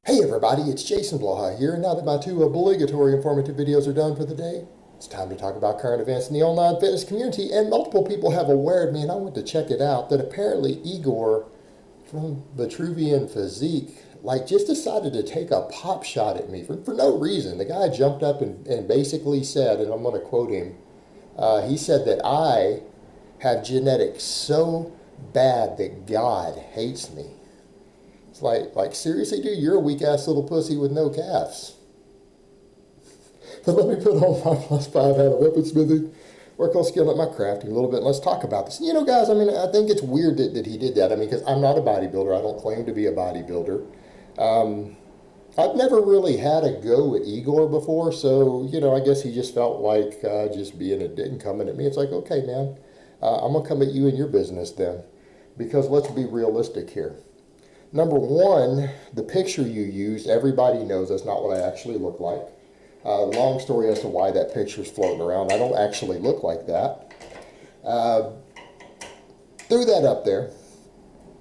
Hey everybody, it's Jason Blaha here, and now that my two obligatory informative videos are done for the day, it's time to talk about current events in the online fitness community, and multiple people have awared me, and I went to check it out, that apparently Igor from Vitruvian Physique, just decided to take a pop shot at me for no reason. The guy jumped up and basically said, and I'm going to quote him, he said that I have genetics so bad that God hates me. It's like seriously, dude, you're a weak ass little pussy with no calves. But let me put on my +5 out of weaponsmithing, work on scaling up my crafting a little bit. And let's talk about this. Guys, I think it's weird that he did that. Because I'm not a bodybuilder. I don't claim to be a bodybuilder. I've never really had a go at Igor before, so I guess he just felt like just being a dick and coming at me. It's like, okay, man, I'm gonna come at you in your business then, because let's be realistic here. Number one, the picture you used, everybody knows that's not what I actually look like. Long story as to why that picture's floating around. I don't actually look like that. Threw that up there.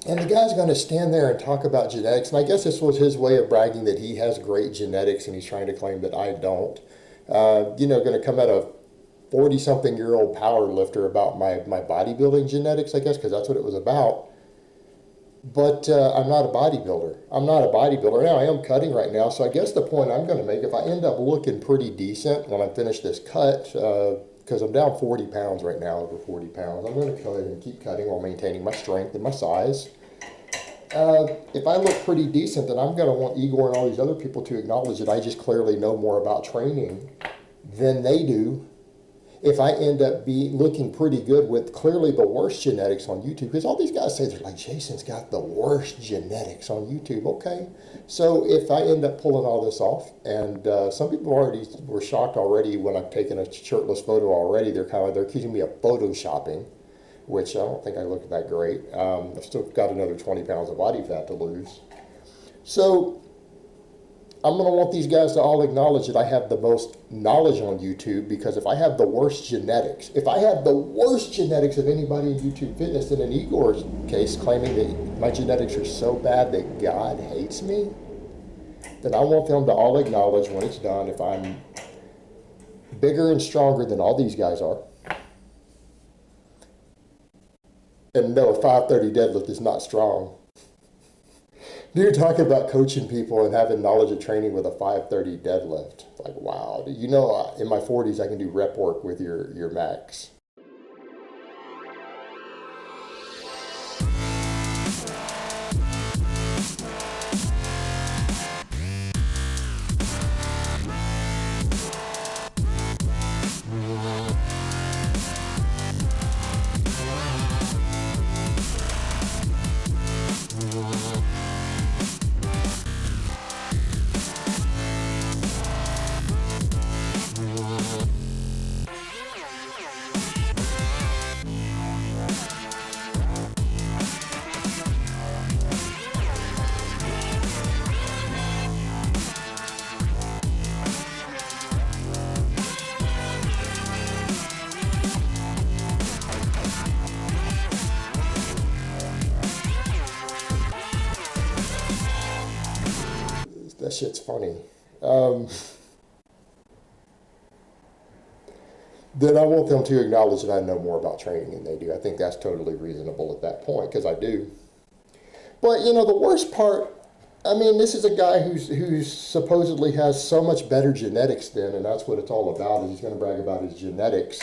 And the guy's going to stand there and talk about genetics. And I guess this was his way of bragging that he has great genetics, and he's trying to claim that I don't. Going to come at a 40-something-year-old power lifter about my bodybuilding genetics, I guess, because that's what it was about. But I'm not a bodybuilder. I'm not a bodybuilder. Now, I am cutting right now, so I guess the point I'm going to make, if I end up looking pretty decent when I finish this cut, because I'm down 40 pounds right now, over 40 pounds, I'm going to cut and keep cutting while maintaining my strength and my size. If I look pretty decent, then I'm going to want Igor and all these other people to acknowledge that I just clearly know more about training than they do. If I end up looking pretty good with clearly the worst genetics on YouTube, because all these guys say, they're like, Jason's got the worst genetics on YouTube. Okay, so if I end up pulling all this off, and some people already were shocked already when I've taken a shirtless photo already, they're accusing me of photoshopping, which I don't think I look that great. I've still got another 20 pounds of body fat to lose. So I'm going to want these guys to all acknowledge that I have the most knowledge on YouTube, because if I have the worst genetics, of anybody in YouTube fitness, then in Igor's case, claiming that my genetics are so bad that God hates me, then I want them to all acknowledge when it's done, if I'm bigger and stronger than all these guys are. And no, a 530 deadlift is not strong. You're talking about coaching people and having knowledge of training with a 530 deadlift. Like, wow. In my 40s, I can do rep work with your max. That shit's funny. Then I want them to acknowledge that I know more about training than they do. I think that's totally reasonable at that point, because I do. But, the worst part, this is a guy who's supposedly has so much better genetics than, and that's what it's all about, is he's going to brag about his genetics.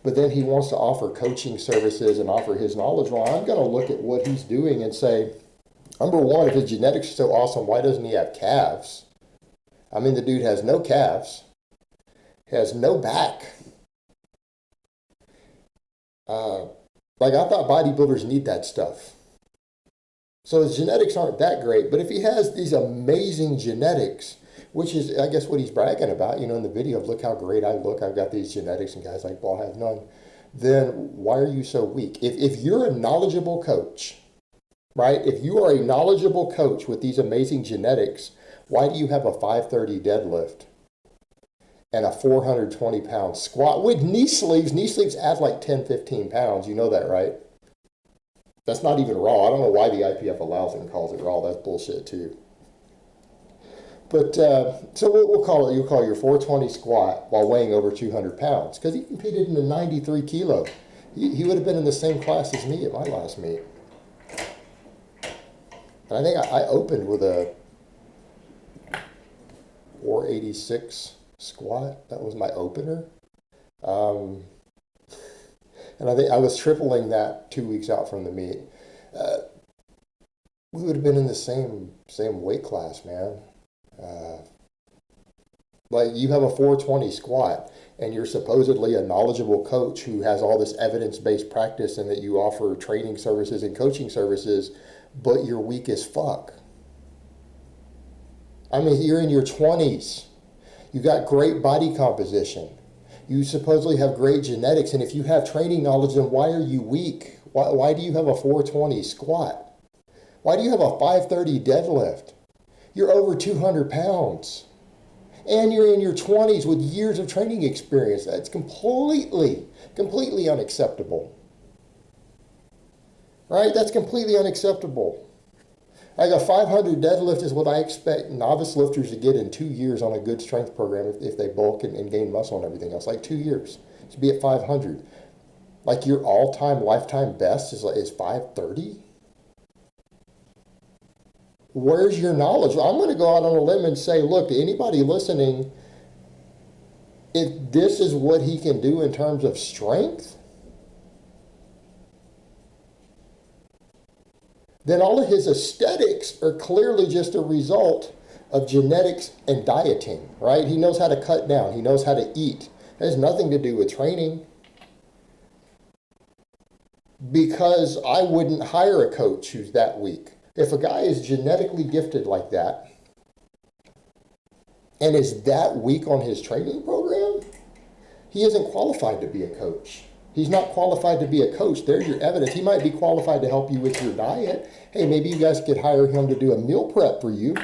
But then he wants to offer coaching services and offer his knowledge. Well, I'm going to look at what he's doing and say, number one, if his genetics are so awesome, why doesn't he have calves? The dude has no calves, has no back. I thought bodybuilders need that stuff. So his genetics aren't that great, but if he has these amazing genetics, which is, I guess, what he's bragging about, in the video of, look how great I look, I've got these genetics, and guys like, well, I have none, then why are you so weak? If you're a knowledgeable coach, right? If you are a knowledgeable coach with these amazing genetics, why do you have a 530 deadlift and a 420-pound squat with knee sleeves? Knee sleeves add like 10, 15 pounds. You know that, right? That's not even raw. I don't know why the IPF allows it and calls it raw. That's bullshit too. But so we'll call it, you'll call your 420 squat while weighing over 200 pounds, because he competed in the 93 kilo. He would have been in the same class as me at my last meet. And I think I opened with a 486 squat. That was my opener. And I think I was tripling that 2 weeks out from the meet. We would have been in the same weight class, man. Like, you have a 420 squat, and you're supposedly a knowledgeable coach who has all this evidence-based practice and that you offer training services and coaching services, but you're weak as fuck. I mean, you're in your 20s. You got great body composition. You supposedly have great genetics, and if you have training knowledge, then why are you weak? Why do you have a 420 squat? Why do you have a 530 deadlift? You're over 200 pounds. And you're in your 20s with years of training experience. That's completely unacceptable. Right? That's completely unacceptable. Like, a 500 deadlift is what I expect novice lifters to get in 2 years on a good strength program if they bulk and gain muscle and everything else. Like, 2 years to be at 500. Like, your all-time lifetime best is 530? Where's your knowledge? I'm going to go out on a limb and say, look, to anybody listening, if this is what he can do in terms of strength, then all of his aesthetics are clearly just a result of genetics and dieting, right? He knows how to cut down. He knows how to eat. It has nothing to do with training. Because I wouldn't hire a coach who's that weak. If a guy is genetically gifted like that and is that weak on his training program, he isn't qualified to be a coach. He's not qualified to be a coach. There's your evidence. He might be qualified to help you with your diet. Hey, maybe you guys could hire him to do a meal prep for you.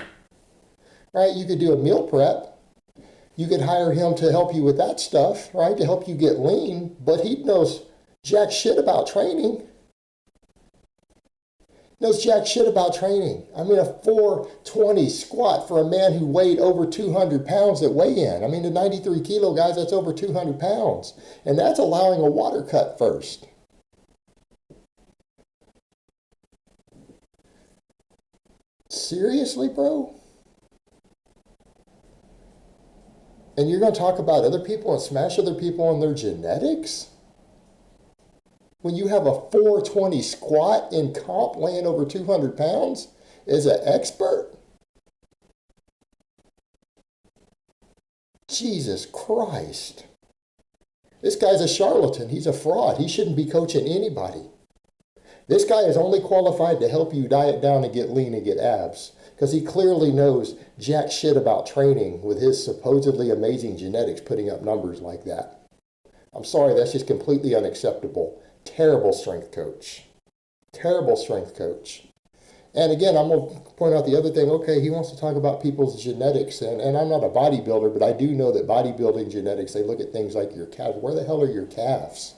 Right? You could do a meal prep. You could hire him to help you with that stuff, right? To help you get lean, but he knows jack shit about training. Knows jack shit about training. I mean, a 420 squat for a man who weighed over 200 pounds at weigh-in. I mean, the 93 kilo guys, that's over 200 pounds. And that's allowing a water cut first. Seriously, bro? And you're going to talk about other people and smash other people on their genetics? When you have a 420 squat in comp weighing over 200 pounds as an expert? Jesus Christ. This guy's a charlatan. He's a fraud. He shouldn't be coaching anybody. This guy is only qualified to help you diet down and get lean and get abs, because he clearly knows jack shit about training with his supposedly amazing genetics putting up numbers like that. I'm sorry, that's just completely unacceptable. Terrible strength coach. Terrible strength coach. And again, I'm going to point out the other thing. Okay, he wants to talk about people's genetics, and I'm not a bodybuilder, but I do know that bodybuilding genetics, they look at things like your calves. Where the hell are your calves?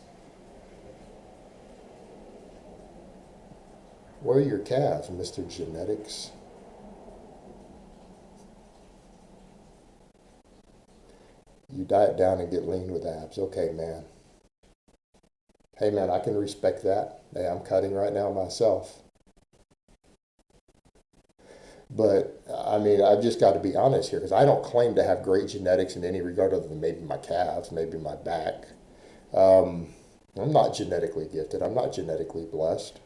Where are your calves, Mr. Genetics? You diet down and get lean with abs. Okay, man. Hey, man, I can respect that. Hey, I'm cutting right now myself. But, I mean, I've just got to be honest here, because I don't claim to have great genetics in any regard other than maybe my calves, maybe my back. I'm not genetically gifted. I'm not genetically blessed.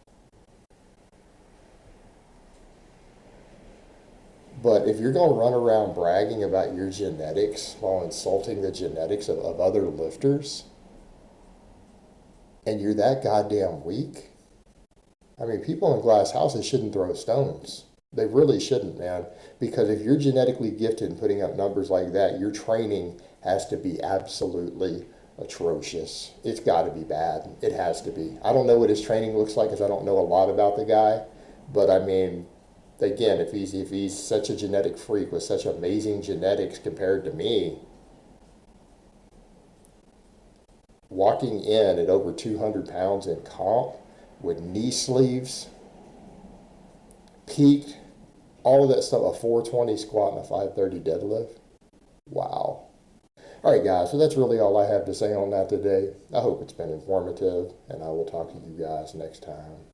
But if you're going to run around bragging about your genetics while insulting the genetics of other lifters, and you're that goddamn weak, I mean, people in glass houses shouldn't throw stones. They really shouldn't, man. Because if you're genetically gifted and putting up numbers like that, your training has to be absolutely atrocious. It's got to be bad. It has to be. I don't know what his training looks like because I don't know a lot about the guy. But I mean, again, if he's such a genetic freak with such amazing genetics compared to me, walking in at over 200 pounds in comp with knee sleeves, peaked all of that stuff, a 420 squat and a 530 deadlift. Wow. All right, guys, so that's really all I have to say on that today. I hope it's been informative, and I will talk to you guys next time.